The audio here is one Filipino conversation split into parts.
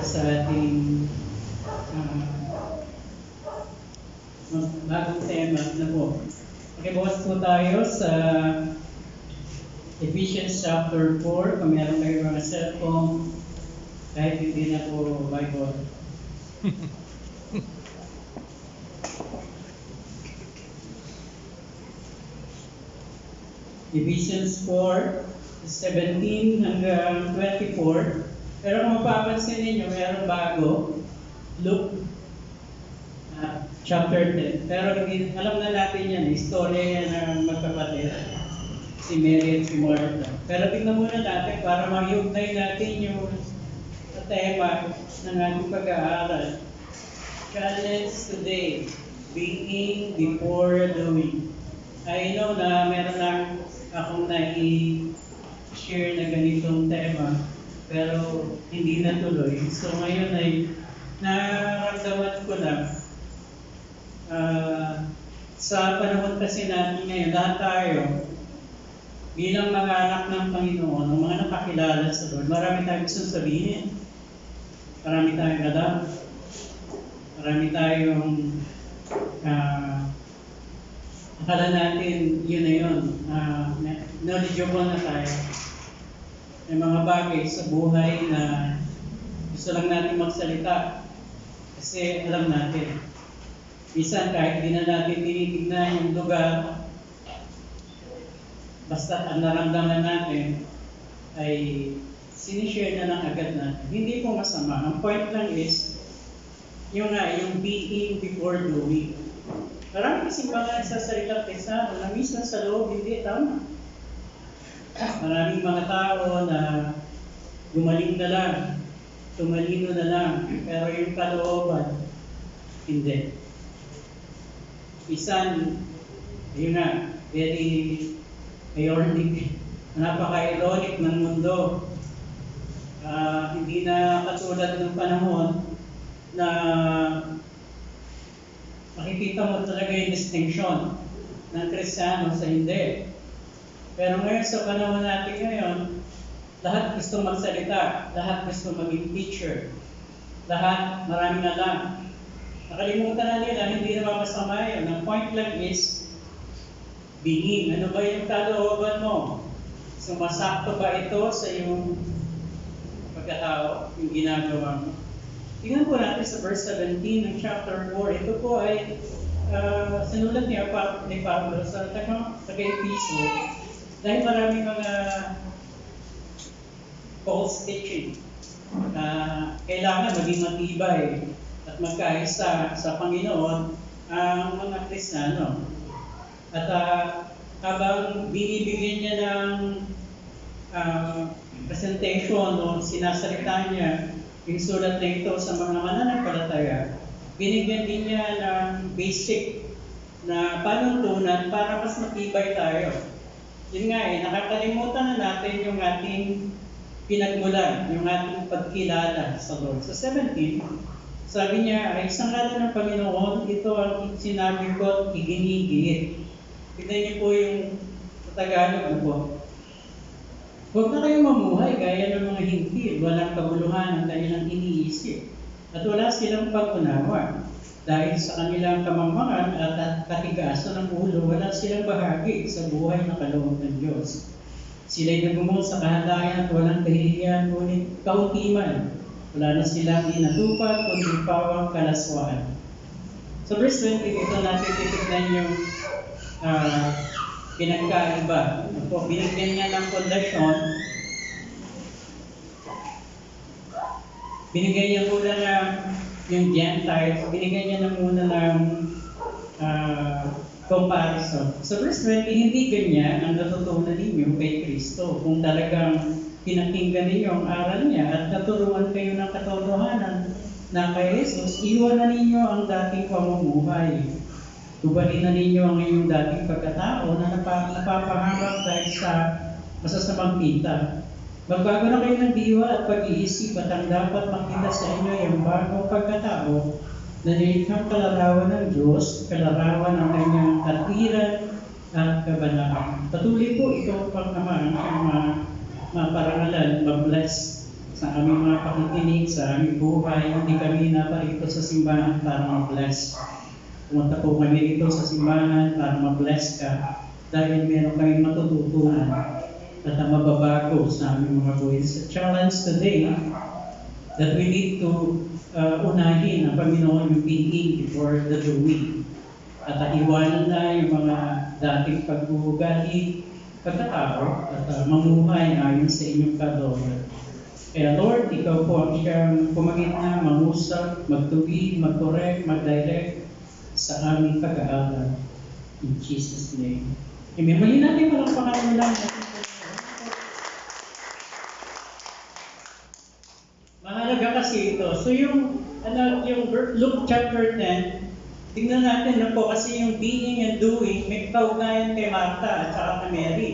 sa ating bagong tema na po. Pakibukas po tayo sa Ephesians chapter 4. Kung meron kayo mga cellphone, kahit hindi na po Bible. Ephesians 4:17 hanggang 24. Pero kung mapapansin ninyo, mayroong bago, Luke chapter 10. Pero hindi, alam na natin yan, istorya yan ng magkapatid, si Mary at si Martha. Pero tingnan muna natin para magyugnay natin yung tema ng ating pag-aaral. Challenge today, being before doing. I know na meron lang akong nai-share na ganitong tema, pero hindi natuloy. So ngayon ay nararamdaman ko na sa panahon kasi natin ngayon, lahat tayo bilang mga anak ng Panginoon, ng mga nakakilala sa Lord, marami tayong gusto sabihin. Marami tayong alam. Marami tayong akala natin yun na yun. Knowledgeable na tayo. May mga bagay sa buhay na gusto lang natin magsalita kasi alam natin. Minsan kahit di na natin tinitignan yung lugar, basta ang naramdaman natin ay sinishare na lang agad natin. Hindi po masama. Ang point lang is, yung being before doing. Marami kasing mga nagsasalita kaysa na minsan sa loob hindi tama. Maraming mga tao na gumaling na lang, tumalino na lang, pero yung kalooban, hindi. Isan, yun nga, very ironic, napaka-ironic ng mundo. Hindi na katulad ng panahon na makikita mo talaga yung distinction ng Kristiyano sa hindi. Pero ngayon sa panahon natin ngayon, lahat gusto magsalita, lahat gusto maging teacher, lahat maraming alam. Nakalimutan na nila, hindi na masama yun. Ang point lang is, being. Ano ba yung kalooban mo? Sumasakto ba ito sa iyong pagkatao, yung ginagawa mo? Tingnan po natin sa verse 17 ng chapter 4. Ito po ay sinulat ni Pablo sa taga-Episo dahil maraming mga false teaching na kailangan maging matibay at magkaisa sa Panginoon ang mga Kristiyano. At habang binibigyan niya ng presentation o sinasalita niya yung sulat na ito sa mga mananampalataya, binigyan din niya ng basic na panuntunan para mas matibay tayo. Yun nga nakakalimutan na natin yung ating pinagmulan, yung ating pagkilala sa Lord. Sa 17, sabi niya, ay isang ngalan ng Panginoon, ito ang sinabi ko at iginigit. Tignan niyo po yung Tagalog po. Huwag na kayong mamuhay gaya ng mga hintil, walang kabuluhan ang kanilang iniisip. At wala silang pag-unawa. Dahil sa kanilang kamangmangan at katigasan ng ulo, wala silang bahagi sa buhay na kaloob ng Diyos. Sila'y nagumong sa kahandayan at walang kahihiyan, ngunit kauntiman. Wala na silang inatupag, kundi pawang kalaswaan. Sa verse 20, ito natin titignan yung pinagkaiba. Binigyan niya ng pundasyon. Binigyan niya muna ng yung Gentiles. Binigyan niya na muna ng comparison. Sa verse 20, hindi ganyan ang natutunan ninyo kay Kristo. Kung talagang pinakinggan ninyo ang aral niya at naturuan kayo ng katotohanan na kay Jesus, iwan na ninyo ang dating pamumuhay. Tubalin na ninyo ang inyong dating pagkatao na napapahanap dahil sa masasamang kita. Magbago na kayo ng diwa at pag-iisip at ang dapat makita sa inyo ay ang bagong pagkatao na nilikhang kalarawan ng Diyos, kalarawan ng kanyang katwiran at kabanahan. Patuloy po ito pang Ama ang maparangalan, mag-bless sa aming mga pakikinig, sa aming buhay. Hindi kami naparito sa simbahan para mag-bless. Pumunta po kami rito sa simbahan para mag-bless ka dahil meron kaming matututunan at mababago sa aming mga buhay. It's a challenge today that we need to unahin ang Panginoon yung being before the doing. At iwanan na yung mga dating pag-uugali, pagkatao, at mamuhay ayon sa inyong kalooban. Kaya Lord, Ikaw po ang siyang pumagitna, mangusap, magtuwi, mag-correct, mag-direct sa aming pag-aaral. In Jesus' name. Amen. Muli natin walang pangalan lang natin. Mahalaga kasi ito. So yung Luke chapter 10, tingnan natin na po kasi yung being and doing may kaugnayan kay Martha at saka kay Mary.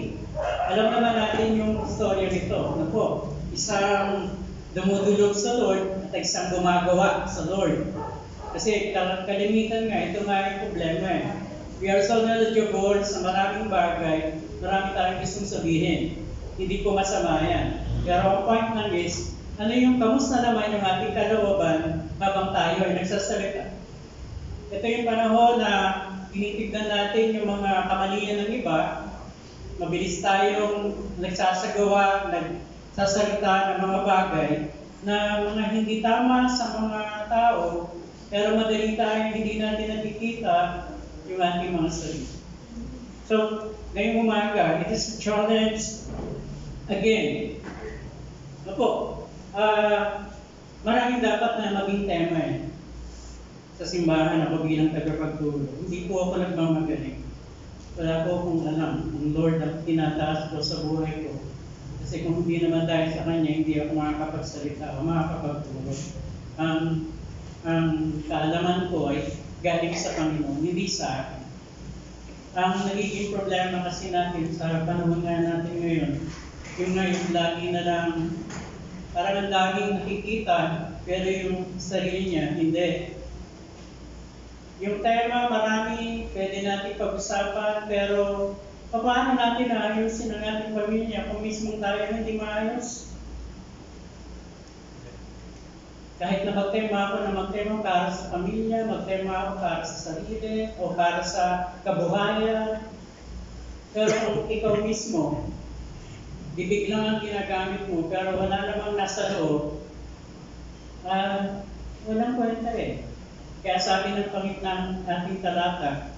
Alam naman natin yung storya nito. Na po, isang dumudulog sa Lord at isang gumagawa sa Lord. Kasi kalimitan nga, ito nga yung problema eh. We are so knowledgeable sa maraming bagay, marami tayong gustong sabihin. Hindi po masama yan. Pero ang point lang is, ano yung kamusta naman yung ating kalooban habang tayo ay nagsasalita. Ito yung panahon na tinitignan natin yung mga kamalian ng iba, mabilis tayong nagsasagawa, nagsasalita ng mga bagay na mga hindi tama sa mga tao, pero madali tayong hindi natin nakikita yung ating mga sarili. So, ngayong umaga, it is a challenge again. Maraming dapat na maging tema sa simbahan ako bilang tagapagturo. Hindi po ako nagmamagaling. Wala po akong alam. Ang Lord ang tinataas ko sa buhay ko. Kasi kung hindi naman dahil sa Kanya, hindi ako makakapagsalita o makakapagturo. Ang kaalaman ko ay galing sa Panginoon, hindi sa akin. Ang nagiging problema kasi natin sa panahon nga natin ngayon, yung lagi na lang, parang ang laging nakikita, pero yung sarili niya, hindi. Yung tema, marami, pwede natin pag-usapan, pero paano natin naayusin ang ating pamilya kung mismong tayo hindi maayos? Kahit na magtema ako na magtema para sa pamilya, magtema ako para sa sarili, o para sa kabuhayan, pero kung ikaw mismo, bibig lang ang ginagamit mo, pero wala namang nasa loob, walang kwenta eh. Kaya sabi ng pangitnang ating talata,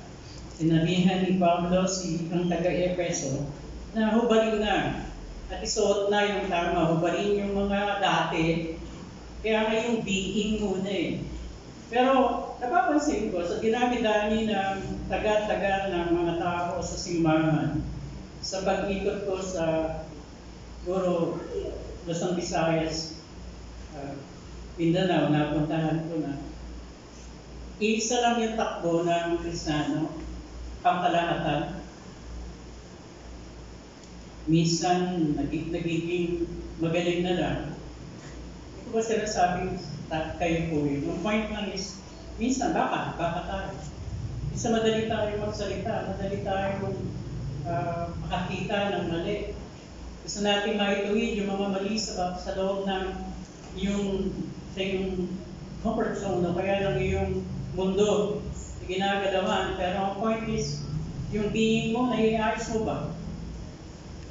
sinabihan ni Pablo ang taga-Efeso, na hubarin na, at isuot na yung tama, hubarin yung mga dati, kaya nga yung being muna eh. Pero napapansin ko, sa dinami-dami ng taga-taga ng mga tao sa simbahan, sa pag-ikot ko sa Guro, Luzon, Visayas, Mindanao, napuntahan ko na. Isa lang yung takbo ng Kristiyano, pangkalahatan. Minsan, nagiging magaling na lang. Ito ba sinasabing kayo po yun? Ang point lang is, minsan, baka tayo. Minsan madali tayo magsalita, madali tayo makakita ng mali. Gusto natin maituwid yung mga mali sa loob ng yung comfort zone o kaya ng iyong mundo na ginagalawan. Pero ang point is, yung being mo, naiayos mo ba?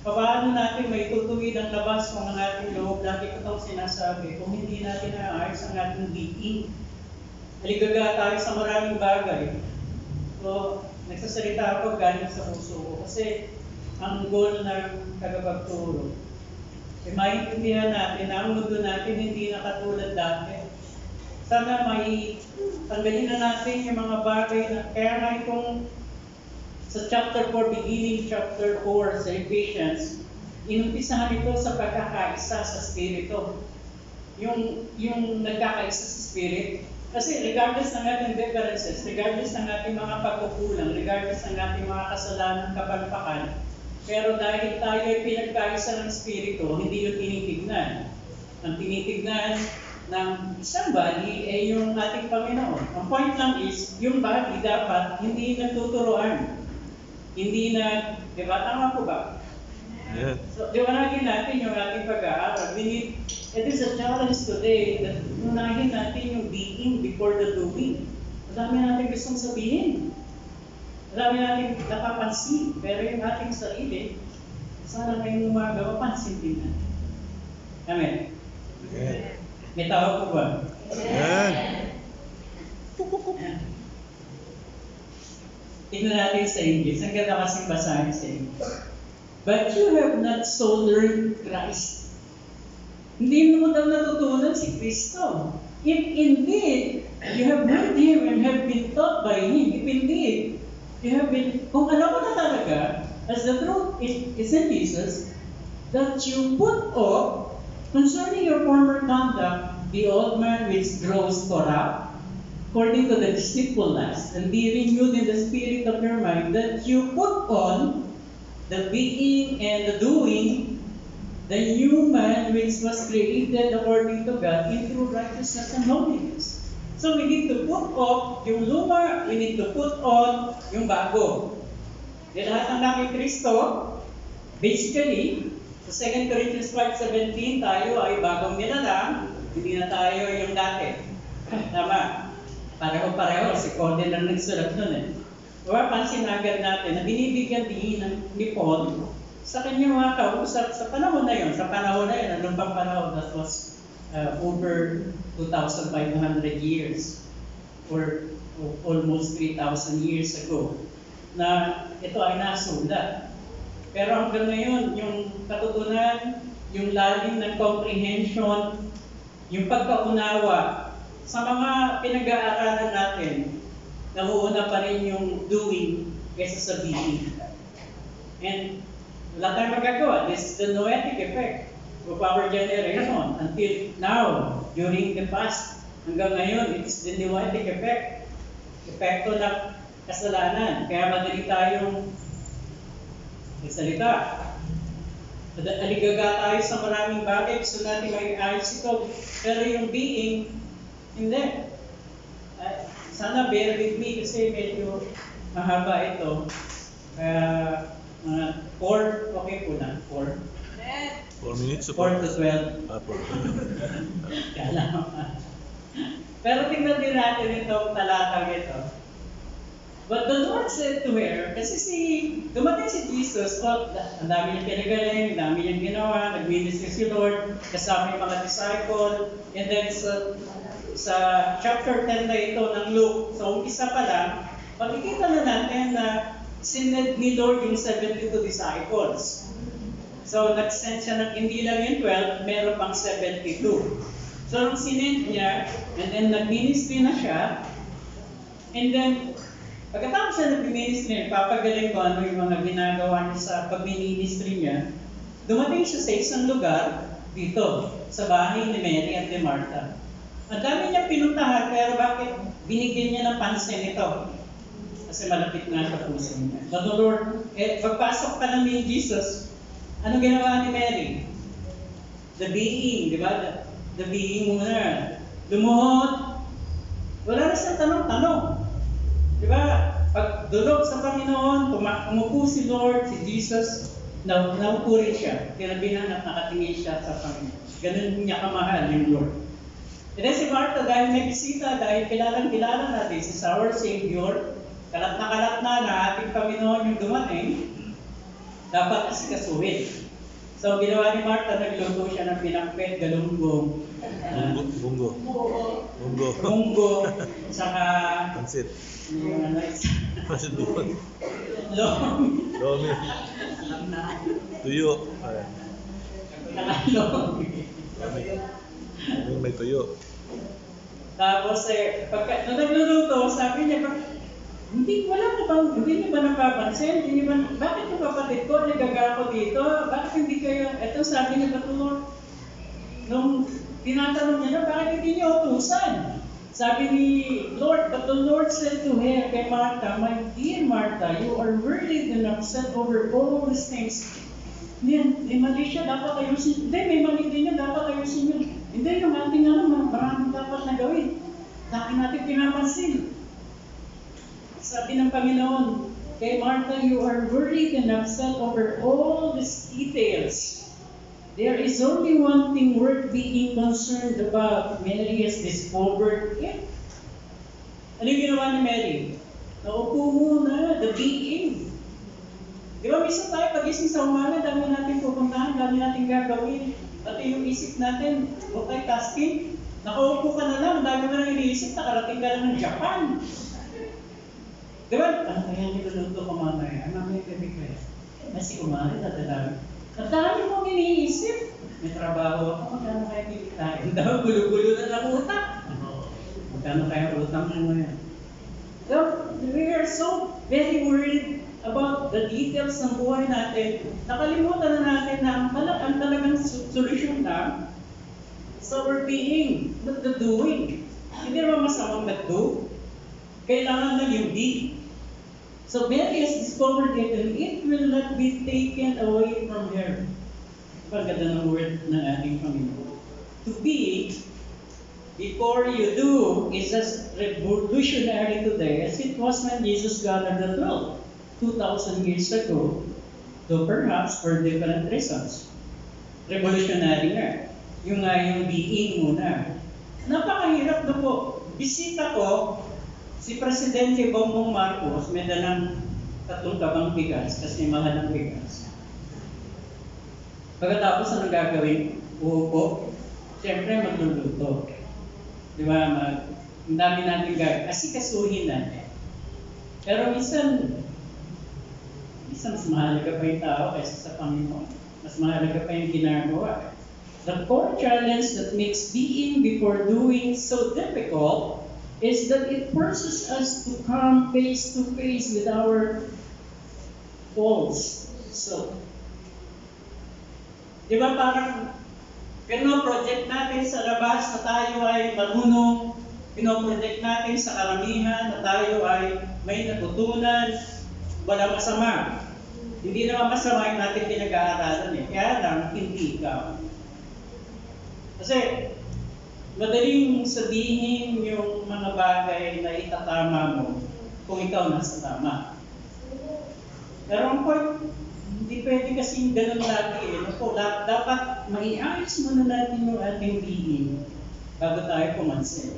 Paano natin may tutuwid ang labas ng ating loob? Lagi ko itong sinasabi, kung hindi natin naayos ang ating being, naligaga tayo sa maraming bagay. So, nagsasalita ako galing sa puso ko. Kasi, ang goal ng tagapagturo, maintindihan natin na ang mundo natin hindi na katulad dati. Sana may tanggalin na natin yung mga bagay na, kaya nga itong sa chapter 4, beginning chapter 4 sa Ephesians, inumpisahan ito sa pagkakaisa sa Espiritu. Yung nagkakaisa sa Spirit, kasi regardless ng ating differences, regardless ng ating mga pagkukulang, regardless ng ating mga kasalanan, kapalpakan, pero dahil tayo ay pinagkaisa ng Espiritu, hindi yung tinitignan. Ang tinitignan ng isang body ay yung ating Panginoon. Ang point lang is, yung body dapat hindi nagtuturuan. Hindi di ba? Tama po ba? Yeah. So, liwanagin natin yung ating pag-aaral. We need It is a challenge today that unahin natin yung being before the doing. Madami natin gustong sabihin. Madami natin napapansin. Pero yung ating sarili, sana ngayong umagawa, pansin din natin. Amen. Amen. May tawag po ba? Amen. Tingnan natin sa English. Ang ganda kasing basahin sa English. But you have not so learned Christ. Hindi mo daw natutunan si Kristo. If indeed you have heard Him and have been taught by Him, if indeed you have been, kung alam mo na talaga, as the truth is in Jesus, that you put off concerning your former conduct, the old man which grows corrupt, according to the deceitful lust, and be renewed in the spirit of your mind, that you put on the being and the doing, the new man which was created according to God in true righteousness and holiness. So we need to put off yung luma, we need to put on yung bago. Di lahat ng namin Kristo, basically, sa 2 Corinthians 5:17, tayo ay bagong nilalang, hindi na tayo yung dati. Tama. Pareho-pareho, si Cody lang nagsulat nun eh. Diba, pansin agad natin na binibigyan din ni Paul sa kanyang mga kausap sa panahon na yun, anong bang panahon? That was over 2,500 years or almost 3,000 years ago na ito ay nasulat. Pero hanggang ngayon, yung katutunan, yung lalim ng comprehension, yung pagkaunawa sa mga pinag-aaralan natin, namuuna pa rin yung doing kaysa sa being. And wala tayong magagawa. This is the noetic effect of our generation. Until now, during the past, hanggang ngayon, it is the noetic effect. Epekto ng kasalanan. Kaya madali tayong magsalita. Aligaga tayo sa maraming bagay. Gusto natin may ayos ito. Pero yung being, hindi. Sana bear with me kasi medyo mahaba ito. Mga 4, okay po na, 4. 4 minutes? 4 to 12. Kala mo. Pero tingnan din natin itong talatang ito. But the Lord said to her, kasi dumating si Jesus, ang dami niyang pinagaling, ang dami niyang ginawa, nag-ministry si Lord, kasama yung mga disciple, and then sa chapter 10 na ito ng Luke, sa umpisa pa lang, makikita na natin na sinend ni Lord yung 72 disciples. So, nag-send siya ng hindi lang yung 12, meron pang 72. So, nung sinend niya, and then nag-ministry na siya, and then, pagkatapos siya nag-ministry, papagaling ko ano yung mga ginagawa niya sa pag-ministry niya, dumating siya sa isang lugar, dito, sa bahay ni Mary at ni Martha. Ang dami niya pinuntahan, pero bakit binigyan niya ng pansin ito? Kasi malapit na sa puso niya. But the Lord, pagpasok pa lang ni Jesus, ano ginawa ni Mary? The being, di ba? The being muna. Lumuhod. Wala na siyang tanong-tanong. Di ba? Pag dulog sa Panginoon, umupo si Lord, si Jesus, naupo rin siya. Tinabihan at nakatingin siya sa Panginoon. Ganun niya kamahal yung Lord. And then si Martha, dahil may bisita, dahil kilalang-kilala na, this is our Savior, kalat na ating Panginoon yung dumating, dapat asikasuhin. So, ginawa ni Martha, nagluto siya ng pinakpet, galunggong, munggo, saka, Pansit. Pansit doon. Lomi. Tuyo. May tuyo. Tapos, nung nagluluto, sabi niya, hindi niyo ba napapansin? Bakit yung kapatid ko, nagaga ko dito? Bakit hindi kayo, eto sabi niya, nung tinatanong niya na, bakit hindi niyo utusan? Sabi ni Lord, but the Lord said to her, kay Martha, my dear Martha, you are worried and upset over all these things. May mali siya, dapat ayusin. Hindi, may mali din niya, dapat ayusin niyo. Hindi, yung ating maraming dapat na gawin. Dati natin pinapansin. Sabi ng Panginoon, kay Martha, you are worried and upset over all these details. there is only one thing worth being concerned about. Mary has discovered it. Ano yung ginawa ni Mary? Naupo muna, the being. Di ba, minsan tayo pag-isip sa umaga, dami natin pupuntahan, dami natin gagawin. At yung isip natin, multitasking. Nakaupo ka na lang, dami mo nang iniisip, nakarating ka lang ng Japan. Di ba? Ano kaya niluluto ko mamaya? Mamaya gabi kaya. Kasi kumain, dadalawin. Ang dami mong iniisip. May trabaho ako, magkano kaya kikitain? Daw, gulo-gulo na ng utak. Magkano kaya utang mo yan? So, we are so very worried about the details ng buhay natin. Nakalimutan na natin na ang talagang solusyon lang sa our being, not the doing. Hindi naman masamang mag-do. Kailangan lang yung be. So Mary has discovered it and it will not be taken away from her. Pagkada ng word ng ating Panginoon. To be, before you do, is as revolutionary today as it was when Jesus gathered the 12, 2,000 years ago, though perhaps for different reasons. Revolutionary nga. Yung being muna. Napakahirap na po. Bisita ko, si Presidente Bongbong Marcos, may dalang 3 kabang bigas kasi mahal ang bigas. Pagkatapos anong gagawin? Uupo. Siyempre magluluto. Di ba? Ang dami natin gagawin. Asikasuhin natin. Pero minsan mas mahalaga pa yung tao kaysa sa Panginoon. Mas mahalaga pa yung ginagawa. The core challenge that makes being before doing so difficult is that it forces us to come face to face with our false self. Di ba parang pino-project natin sa labas na tayo ay marunong, pino-project natin sa karamihan na tayo ay may natutunan, wala masama. Hindi naman masama yung natin pinag-aaralan eh. Kaya lang, hindi ikaw. Kasi, madaling sabihin yung mga bagay na itatama mo kung ikaw nasa tama. Pero ang point, hindi pwede kasing ganun lagi eh. Dapat maiayos muna natin yung ating being bago tayo pumansin.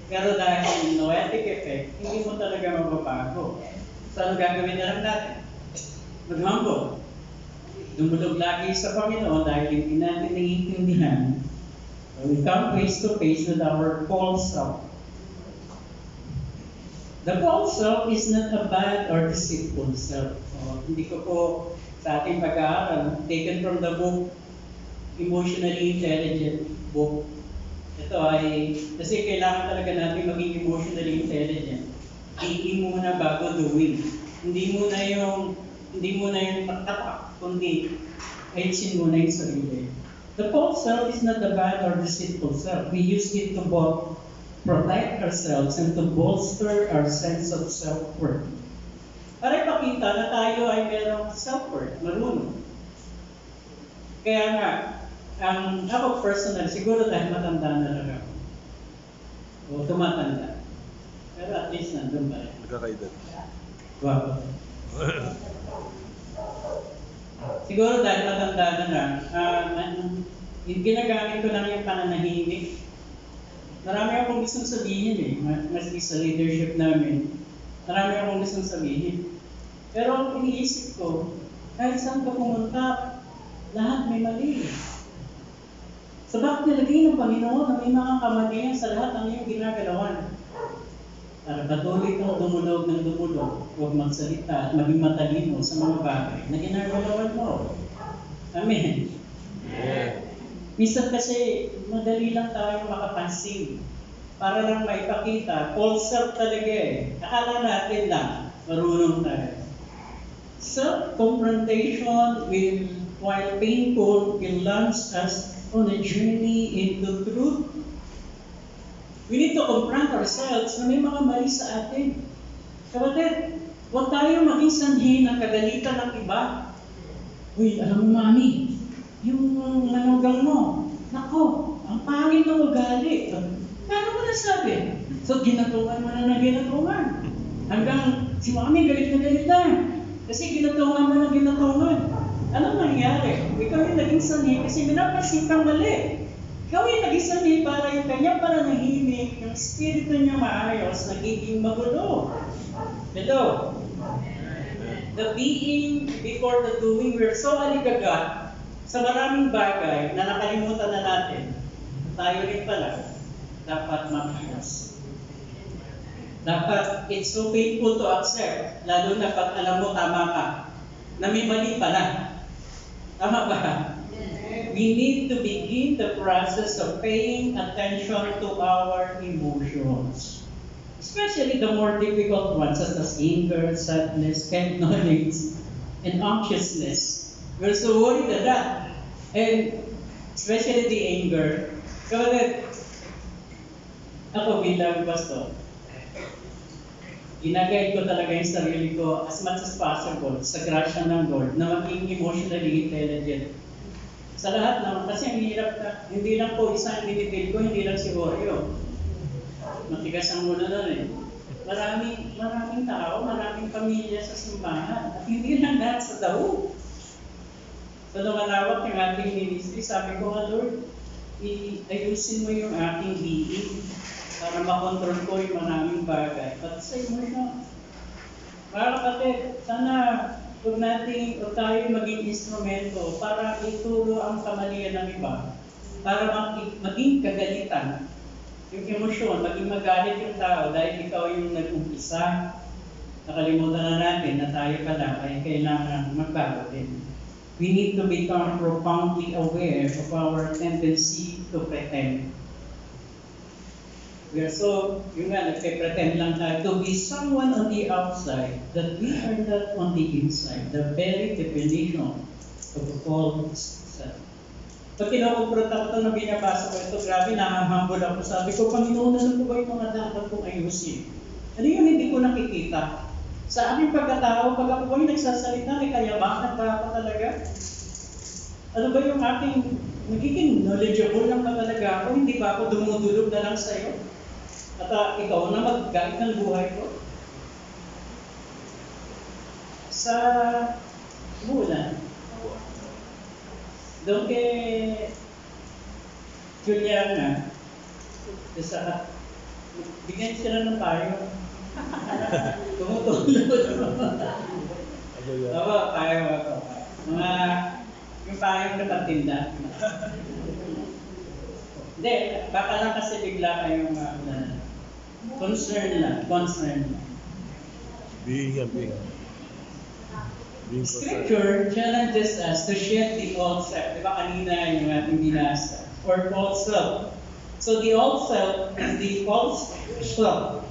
Pero dahil noetic effect, hindi mo talaga mababago. So, ano gagawin na lang natin? Mag-humble. Dumulog lagi sa Panginoon dahil hindi natin naiintindihan. We come face to face with our false self. The false self is not a bad or deceitful self. Hindi ko po sa ating pag-aaral, taken from the book, Emotionally Intelligent book. Ito ay, kasi kailangan talaga natin maging emotionally intelligent. Being muna bago doing. Hindi muna yung pagtapak, kundi ayusin muna yung sarili. The false self is not the bad or deceitful self. We use it to both protect ourselves and to bolster our sense of self-worth. Para ipakita na tayo ay merong self-worth, marunong. Kaya nga, ako personal, siguro dahil matanda na lang ako. O tumatanda. Pero at least nandun pa rin. Nagkakaedad. Wow. Siguro dahil matanda na lang, ginagamit ko lang yung pananahimik. Marami akong gustong sabihin eh, maski sa leadership namin. Marami akong gustong sabihin. Pero ang iniisip ko, kahit saan ka pumunta, lahat may mali. So bakit nilagay ng Panginoon na may mga kamalian sa lahat ng iyong ginagalawan? Para patuloy kang dumulog ng dumulog, huwag magsalita at maging matalino sa mga bagay na ginagalawan mo. Amen. Yeah. Minsan kasi madali lang tayo makapansin para lang maipakita. False self talaga eh. Akala natin lang, marunong tayo. Self-confrontation will, while painful, will launch us on a journey into truth. We need to confront ourselves na may mga mali sa atin. Kapatid, huwag tayo maging sanhi ng kagalitan ng iba. Uy, alam mo mami, yung manugang mo, nako, ang pangit ng ugali. Paano mo nasabi? So, ginatungan mo na ginatungan. Hanggang si mami galit na. Kasi ginatungan mo na ginatungan. Anong nangyari? Ikaw yung naging sanhi kasi minapansin kang mali. Ikaw yung naging sanhi para yung kanya pananahimik, yung espiritu niya maayos, nagiging magulo. Hello? The being before the doing, we're so aligagat sa maraming bagay na nakalimutan na natin. Tayo rin pala dapat maayos. Dapat, it's so painful to accept, lalo na pag alam mo tama ka, na may mali pala. Tama ba? We need to begin the process of paying attention to our emotions. Especially the more difficult ones, such as anger, sadness, knowledge, and anxiousness. We're so worried at that. And especially the anger. Kasi ako bilang pastor, ginagayad ko talaga yung sarili ko as much as possible sa grasya ng Lord na maging emotionally intelligent. Sa lahat naman, kasi ang hirap na, hindi lang po isang dinitil ko, hindi lang si Oreo. Matigas ang muna nun eh. Maraming tao, maraming pamilya sa simbahan. At hindi lang lahat sa daw. So lumalawak yung ating ministry, sabi ko nga Lord, ayusin mo yung aking being para makontrol ko yung maraming bagay. But say mo na, mga kapatid, sana huwag natin o tayo maging instrumento para ituro ang kamalian ng iba, para maging kagalitan yung emosyon, maging magalit yung tao dahil ikaw yung nag-umpisa. Nakalimutan na natin na tayo pala ay kailangan magbago din. We need to become profoundly aware of our tendency to pretend. We are so, yun nga, nagpe-pretend lang tayo to be someone on the outside that we are not on the inside. The very definition of a false self. Pag kinukumprot ako ito na binabasa ko ito, grabe, nakahambol ako. Sabi ko, Panginoon, ano po ba yung mga dapat kong ayusin? Ano yun hindi ko nakikita? Sa aking pagkatao, pag ako yung nagsasalita, may kayabangan ba ako talaga? Ano ba yung aking, nagiging knowledgeable lang ba talaga ako? Hindi ba ako dumudulog na lang sa'yo? At ikaw na mag-guide ng buhay ko? Sa bulan, doon kay Juliana, bigyan sila ng payo. Tumutulog. Oo, payo ako. Yung payong na pagtinda. Hindi, baka lang kasi bigla kayong concern lang. Being Scripture challenges us to shed the old self. Diba kanina yung ating binasa? Or old self. So the old self is the false self.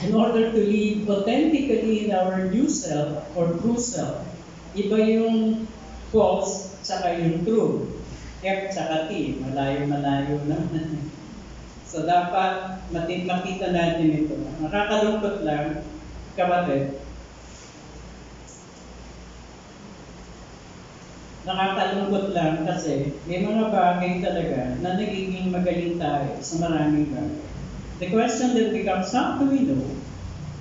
In order to live authentically in our new self or true self. Iba yung false tsaka yung true. F tsaka T, malayo-malayo naman. So dapat makita natin ito. Nakakalungkot lang, kapatid. Nakakalungkot lang kasi may mga bagay talaga na nagiging magaling tayo sa maraming bagay. The question then becomes, how do we know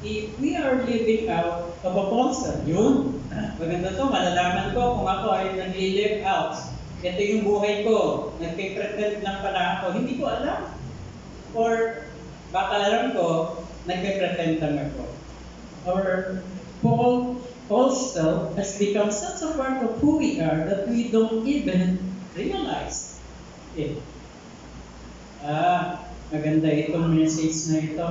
if we are living out of a false self? Yun. Maganda to, malalaman ko kung ako ay nag-live out. Ito yung buhay ko. Nagpe-pretend lang pala ako. Hindi ko alam. Or baka alam ko, nagpe-pretend lang ako. Or false self has become such a part of who we are that we don't even realize it. Maganda itong message na ito.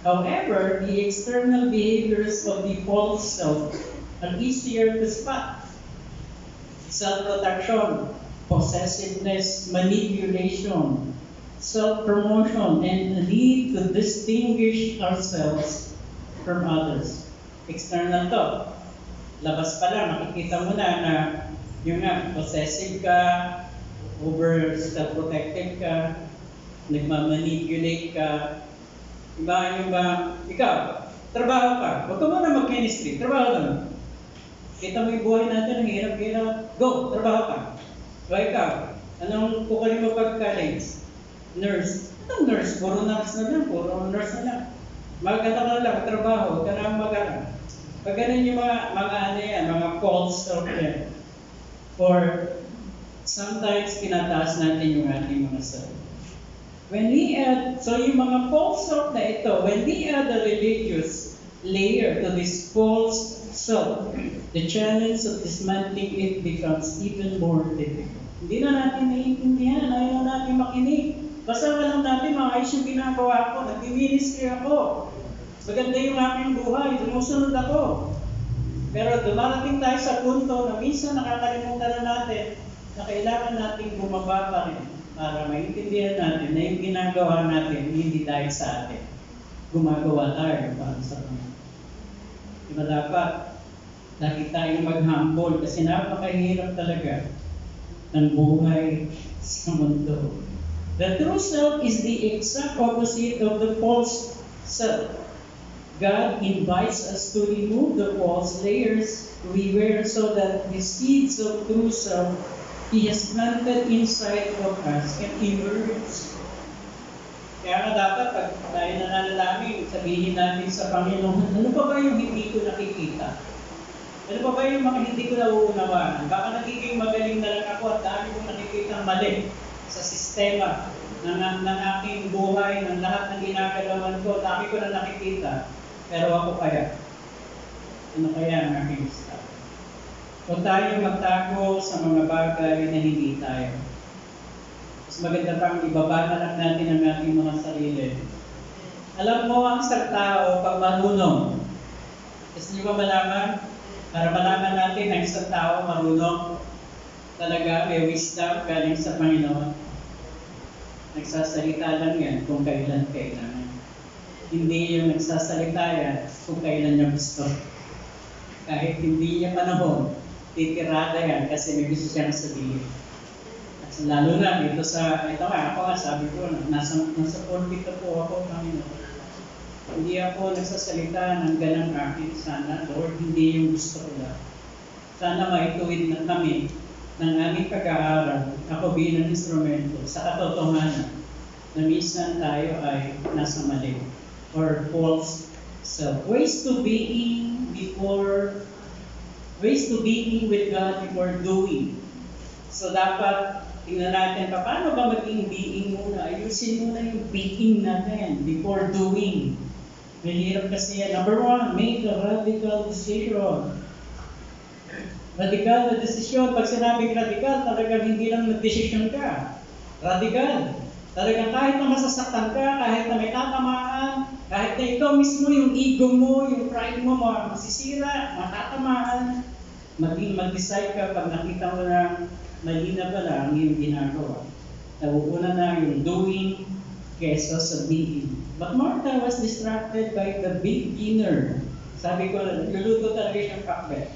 However, the external behaviors of the false self are easier to spot. Self-protection, possessiveness, manipulation, self-promotion, and the need to distinguish ourselves from others. External to. Labas pa lang, makikita mo na yung nga, possessive ka, over self-protective ka, nagmamanipulate ka. Ikaw, trabaho ka. Huwag ka muna mag-ministry, trabaho lang. Kita mo yung buhay natin, ang hirap-hirap. Go, trabaho ka. So ikaw, anong kukunin mo pag-college? Nurse. Anong nurse? Puro nurse na lang. Maganda ka na lang, trabaho, huwag ka na mag-aral. Pag ganun yung mga false self yan. Or sometimes tinataas natin yung ating mga self. When we add, so yung mga false self na ito, when we add a religious layer to this false self, the challenge of dismantling it becomes even more difficult. Hindi na natin naiintindihan, ayaw na natin makinig. Basta alam natin, maayos yung ginagawa ko, nag-ministry ako. Maganda yung aking buhay, sumusunod ako. Pero dumarating tayo sa punto na minsan nakakalimutan na natin na kailangan nating bumaba pa rin para maintindihan natin na yung ginagawa natin hindi dahil sa atin. Gumagawa tayo para sa Panginoon. Diba dapat lagi tayong mag-humble kasi napakahirap talaga ng buhay sa mundo. The true self is the exact opposite of the false self. God invites us to remove the false layers we wear so that the seeds of true self He has planted inside of us can emerge. Kaya nga dapat pag tayo nananalangin, sabihin natin sa Panginoon, ano pa ba yung hindi ko nakikita? Ano pa ba yung mga hindi ko nauunawaan? Baka nagiging magaling na lang ako at dami kong nakikita mali sa sistema ng aking buhay, ng lahat ng ginagalawan ko, dami ko na nakikita. Pero ako kaya? Ano kaya ang aking style? Huwag tayo magtago sa mga bagay na hindi tayo. Mas maganda pang ibaba na lang natin ang ating mga sarili. Alam mo ang isang tao pag marunong. Gusto niyo ba malaman? Para malaman natin ang isang tao marunong, talaga may wisdom galing sa Panginoon. Nagsasalita lang yan kung kailan kailangan. Hindi yung nagsasalita yan kung kailan niya gusto. Kahit hindi niya panahon, titirada yan kasi may gusto siyang sabihin. At lalo na dito sa, ito nga, ako nga sabi ko, nasa pulpito po ako, Panginoon. Hindi ako nagsasalita ng ganang akin. Sana, Lord, hindi yung gusto ko lang. Sana maituwid na kami ng aming pag-aaral, ako bilang instrumento, sa katotohanan na minsan tayo ay nasa mali or false self. Ways to being with God before doing. So dapat tingnan natin paano ba maging being muna. Ayusin muna yung being natin before doing. Mahirap kasi yan. Number one, make a radical decision. Radical na desisyon. Pag sinabing radical, talagang hindi lang nag-desisyon ka. Radical. Talagang kahit na masasaktan ka, kahit na may tatamaan, kahit na ikaw mismo, yung ego mo, yung pride mo, masisira, matatamaan, mag-decide ka pag nakita mo na mali na pala ang iyong ginagawa. Nauuna na yung doing kesa sa being. But Martha was distracted by the big dinner. Sabi ko, luluto talaga siyang pakbet.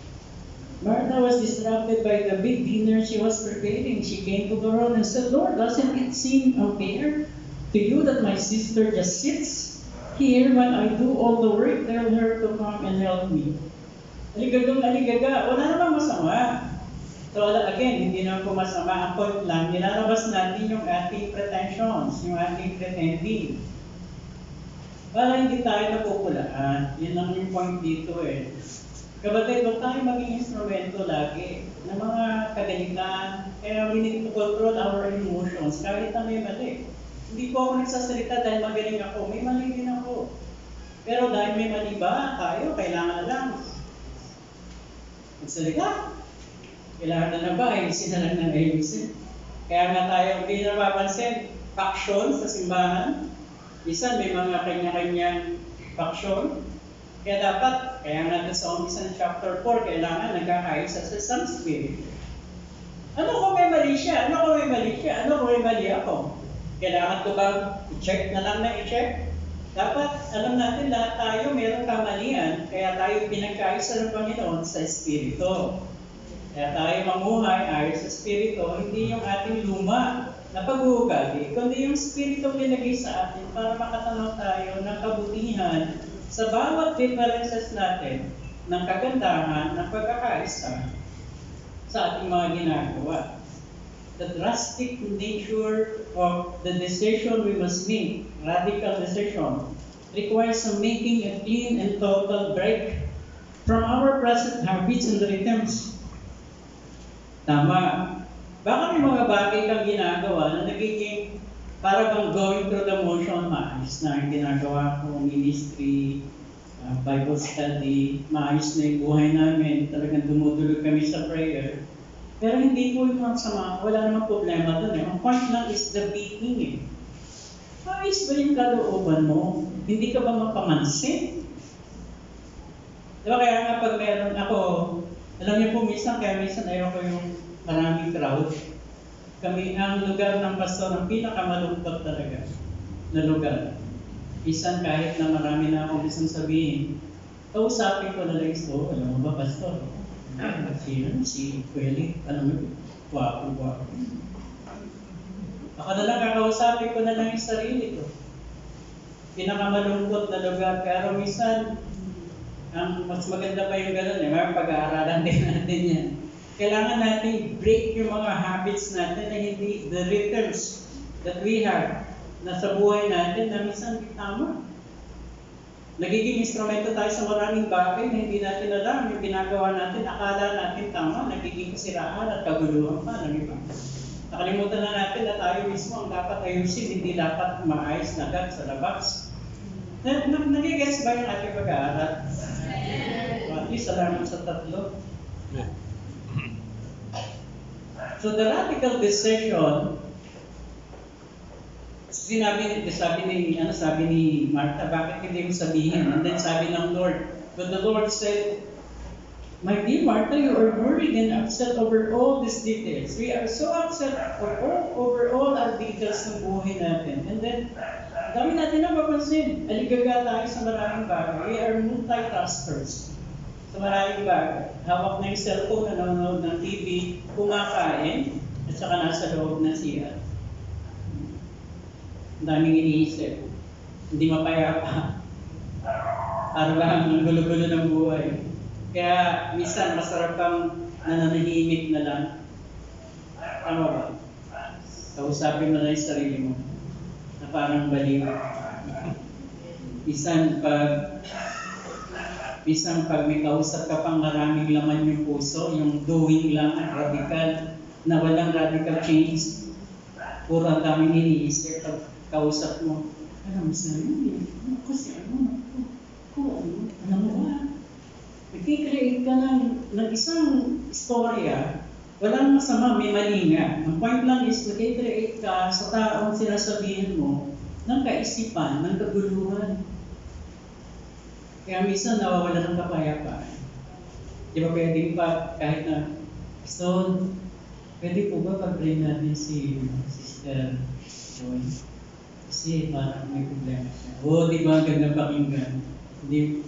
Martha was distracted by the big dinner she was preparing. She came to the Lord and said, Lord, doesn't it seem unfair to you that my sister just sits here when I do all the work? Tell her to come and help me. Aligagang aligaga, wala namang masama. So again, hindi naman po masama. Ang point lang, nilalabas natin yung ating pretensions, yung ating pretending. Para hindi tayo napupulaan. Yun lang yung point dito eh. Kapatid, huwag tayo maging instrumento lagi ng mga kagalitan. Kaya we need to control our emotions kahit na may mali. Hindi po ako nagsasalita dahil magaling ako. May mali din ako. Pero dahil may mali ba tayo, kailangan na lang magsalita. Kailangan na ba? Ayusin na lang ng ayusin. Kaya nga tayo hindi napapansin. Faction sa simbahan. Minsan may mga kanya-kanyang faction. Kaya dapat, kaya nga sa umpisa ng chapter 4, kailangan nagkakaayos sa isang spirit. Ano kung may mali siya? Ano kung may mali siya? Ano kung may mali ako? Kailangan ko ba i-check na lang na i-check? Dapat, alam natin lahat tayo mayroong kamalian, kaya tayo pinagkaayos ng Panginoon sa Espiritu. Kaya tayo mamuhay ayos sa Espiritu, hindi yung ating luma na pag-uugali, kundi yung Espiritu nilagay sa atin para makatanaw tayo ng kabutihan sa bawat differences natin ng kagandahan ng pagkakaisa sa ating mga ginagawa. The drastic nature of the decision we must make, radical decision, requires some making a clean and total break from our present habits and rhythms. Tama. Baka may mga bagay kang ginagawa na nagiging para bang going through the motion, maayos na ang ginagawa ko, ministry, Bible study, maayos na yung buhay namin, talagang dumudulog kami sa prayer. Pero hindi po yung sama, wala namang problema doon eh. Ang point lang is the beating eh. Maayos ba yung kalooban mo? Hindi ka ba mapamansin? Diba kaya nga pag meron ako, alam niyo po minsan, kaya minsan ayaw ko yung maraming crowd. Kami ang lugar ng pastor ang pinakamalungkot talaga na lugar. Minsan kahit na marami na akong isang sabihin, kausapin ko na lang ito, alam mo ba pastor? Si Kweli, alam mo, wapo. Ako na lang kakausapin ko na lang yung sarili ko. Pinakamalungkot na lugar, pero minsan, ang mas maganda pa yung gano'n eh, may pag-aaralan din natin yan. Kailangan natin break yung mga habits natin na hindi the rhythms that we have na sa buhay natin na minsan hindi tama. Nagiging instrumento tayo sa maraming bagay na hindi natin alam. Yung ginagawa natin, akala natin tama, nagiging kasiraan at kaguluhan pa ng iba. Nakalimutan na natin na tayo mismo ang dapat ayusin, hindi dapat maayos na agad sa labas. Nagigets ba yung ating pag-aaral? At least salamat sa tatlo. Yeah. So the radical decision, sabi ni Martha, bakit hindi mo sabihin? And then sabi ng Lord, but the Lord said, my dear Martha, you are worried and upset over all these details. We are so upset over all our details ng buhay natin. And then, dami natin na mapansin. Aligaga tayo sa maraming bagay. We are multitaskers. Sa maraming bagay. Hawak na yung cellphone, nanonood ng TV, kumakain, at saka nasa loob ng CR. Ang daming iniisip. Hindi mapayapa. Parang ang gulo-gulo ng buhay. Kaya minsan masarap kang nananahimik na lang. Tama ba? Kausapin mo na yung sarili mo na parang baliw. Minsan pag may kausap ka pang maraming laman yung puso, yung doing lang at radical, na walang radical change, puro ang daming iniisip pag kausap mo. Alam mo sa'yo, kasi alam mo ba? Nag-create ka ng isang istorya, walang masama, may mali nga. Ang point lang is, nag-create ka sa taong sinasabihin mo ng kaisipan, ng kaguluhan. Kaya minsan nawawala ng kapayapaan. Di ba pwedeng pa, kahit na, Stone, pwede po ba pag-bring natin si Sister Joy? Kasi parang may problema siya. Oo, di ba, ganda pakinggan. Hindi,